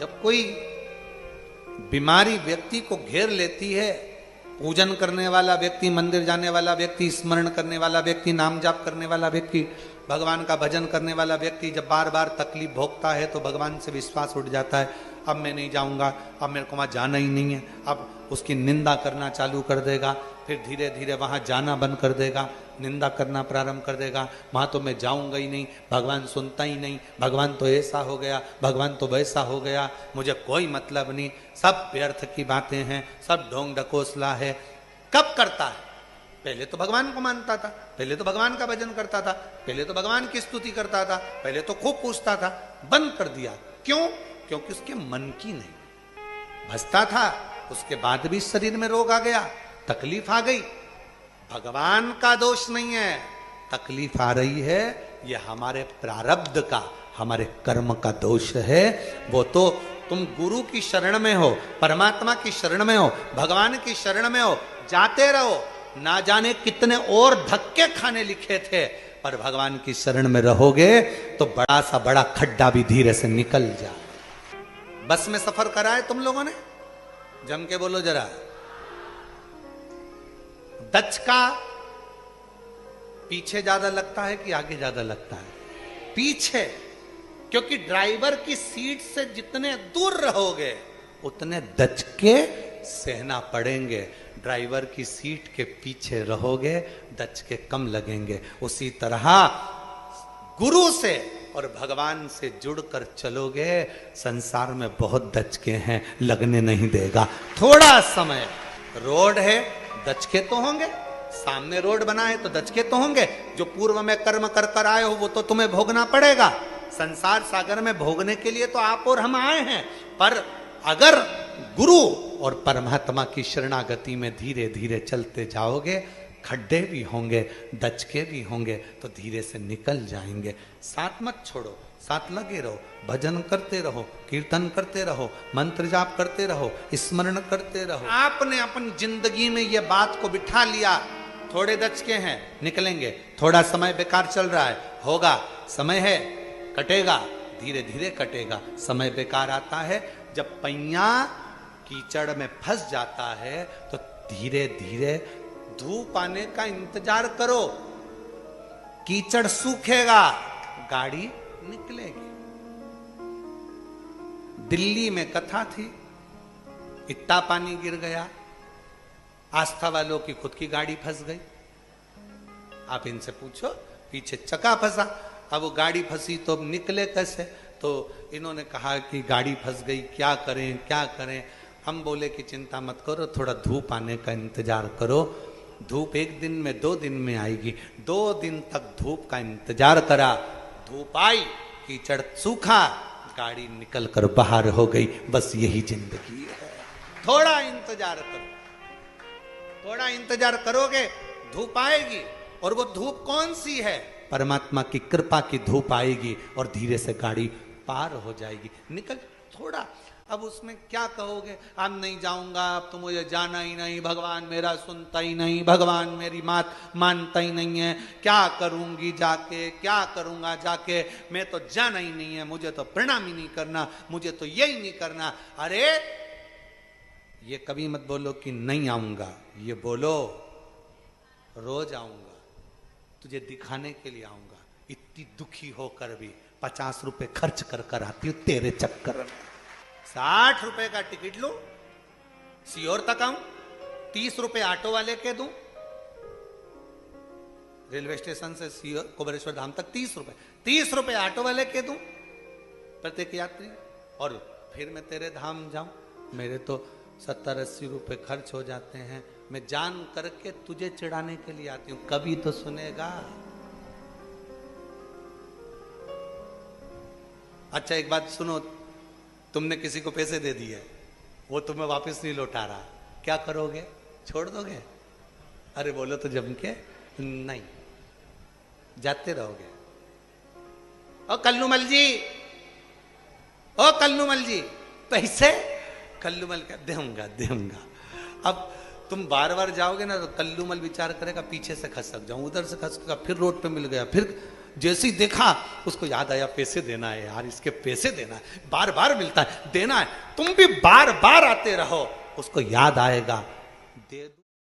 जब कोई बीमारी व्यक्ति को घेर लेती है, पूजन करने वाला व्यक्ति, मंदिर जाने वाला व्यक्ति, स्मरण करने वाला व्यक्ति, नाम जाप करने वाला व्यक्ति, भगवान का भजन करने वाला व्यक्ति जब बार बार तकलीफ भोगता है तो भगवान से विश्वास उठ जाता है। अब मैं नहीं जाऊंगा, अब मेरे को वहां जाना ही नहीं है, अब उसकी निंदा करना चालू कर देगा। फिर धीरे धीरे वहां जाना बंद कर देगा, निंदा करना प्रारंभ कर देगा। वहां तो मैं जाऊंगा ही नहीं, भगवान सुनता ही नहीं, भगवान तो ऐसा हो गया, भगवान तो वैसा हो गया, मुझे कोई मतलब नहीं, सब व्यर्थ की बातें हैं, सब ढोंग ढकोसला है। कब करता है? पहले तो भगवान को मानता था, पहले तो भगवान का भजन करता था, पहले तो भगवान की स्तुति करता था, पहले तो खूब पूछता था। बंद कर दिया। क्यों? क्योंकि उसके मन की नहीं भजता था। उसके बाद भी शरीर में रोग आ गया, तकलीफ आ गई। भगवान का दोष नहीं है, तकलीफ आ रही है ये हमारे प्रारब्ध का, हमारे कर्म का दोष है। वो तो तुम गुरु की शरण में हो, परमात्मा की शरण में हो, भगवान की शरण में हो, जाते रहो। ना जाने कितने और धक्के खाने लिखे थे, पर भगवान की शरण में रहोगे तो बड़ा सा बड़ा खड्डा भी धीरे से निकल जाए। बस में सफर करा है तुम लोगों ने? जम के बोलो जरा। दचका पीछे ज्यादा लगता है कि आगे ज्यादा लगता है? पीछे, क्योंकि ड्राइवर की सीट से जितने दूर रहोगे उतने दचके सहना पड़ेंगे। ड्राइवर की सीट के पीछे रहोगे, दचके कम लगेंगे। उसी तरह गुरु से और भगवान से जुड़कर चलोगे, संसार में बहुत दचके हैं, लगने नहीं देगा। थोड़ा समय, रोड है, दचके तो होंगे, सामने रोड बना है तो दचके तो होंगे। जो पूर्व में कर्म कर कर आए हो वो तो तुम्हें भोगना पड़ेगा। संसार सागर में भोगने के लिए तो आप और हम आए हैं, पर अगर गुरु और परमात्मा की शरणागति में धीरे धीरे चलते जाओगे, खड्डे भी होंगे, दचके भी होंगे, तो धीरे से निकल जाएंगे। साथ मत छोड़ो, साथ लगे रहो, भजन करते रहो, कीर्तन करते रहो, मंत्र जाप करते रहो, स्मरण करते रहो। आपने अपनी जिंदगी में ये बात को बिठा लिया, थोड़े दचके हैं, निकलेंगे, थोड़ा समय बेकार चल रहा है, होगा, समय है, कटेगा, धीरे धीरे कटेगा। समय बेकार आता है जब पैया कीचड़ में फंस जाता है, तो धीरे धीरे धूप आने का इंतजार करो। कीचड़ सूखेगा, गाड़ी निकलेगी। दिल्ली में कथा थी, इतना पानी गिर गया, आस्था वालों की खुद की गाड़ी फंस गई। आप इनसे पूछो, पीछे चक्का फंसा, अब वो गाड़ी फंसी तो निकले कैसे? तो इन्होंने कहा कि गाड़ी फंस गई, क्या करें क्या करें। हम बोले कि चिंता मत करो, थोड़ा धूप आने का इंतजार करो। धूप एक दिन में, 2 दिन में आएगी। 2 दिन तक धूप का इंतजार करा, धूप आई, कीचड़ सूखा, गाड़ी निकल कर बाहर हो गई। बस यही जिंदगी है। थोड़ा इंतजार करो, थोड़ा इंतजार करोगे, धूप आएगी। और वो धूप कौन सी है? परमात्मा की कृपा की धूप आएगी और धीरे से गाड़ी पार हो जाएगी। निकल थोड़ा। अब उसमें क्या कहोगे? अब नहीं जाऊंगा, अब तो मुझे जाना ही नहीं, भगवान मेरा सुनता ही नहीं, भगवान मेरी बात मानता ही नहीं है, क्या करूंगी जाके, क्या करूंगा जाके, मैं तो जाना ही नहीं है, मुझे तो प्रणाम ही नहीं करना, मुझे तो यही नहीं करना। अरे ये कभी मत बोलो कि नहीं आऊंगा, ये बोलो रोज आऊंगा, तुझे दिखाने के लिए आऊंगा। इतनी दुखी होकर भी 50 रुपए खर्च कर कर आती हूं तेरे चक्कर में। 60 रुपए का टिकट लो, सीहोर तक आऊं, 30 रुपए ऑटो वाले के दूं, रेलवे स्टेशन से सीहोर कोबरेश्वर धाम तक 30 रुपए, 30 रुपए ऑटो वाले के दूं प्रत्येक यात्री, और फिर मैं तेरे धाम जाऊं। मेरे तो 70-80 रुपए खर्च हो जाते हैं। मैं जान करके तुझे चिढ़ाने के लिए आती हूं, कभी तो सुनेगा। अच्छा एक बात सुनो, तुमने किसी को पैसे दे दिए, वो तुम्हें वापस नहीं लौटा रहा, क्या करोगे? छोड़ दोगे? अरे बोलो तो जम के नहीं, जाते रहोगे। ओ कल्लूमल जी, ओ कल्लूमल जी, पैसे? कल्लूमल क्या दूंगा दूंगा। अब तुम बार बार जाओगे ना तो कल्लूमल विचार करेगा, पीछे से खसक जाऊं, उधर से खसकेगा, फिर रोड पे मिल गया, फिर जैसे ही देखा उसको याद आया पैसे देना है यार, इसके पैसे देना है, बार बार मिलता है, देना है। तुम भी बार बार आते रहो, उसको याद आएगा, दे दो।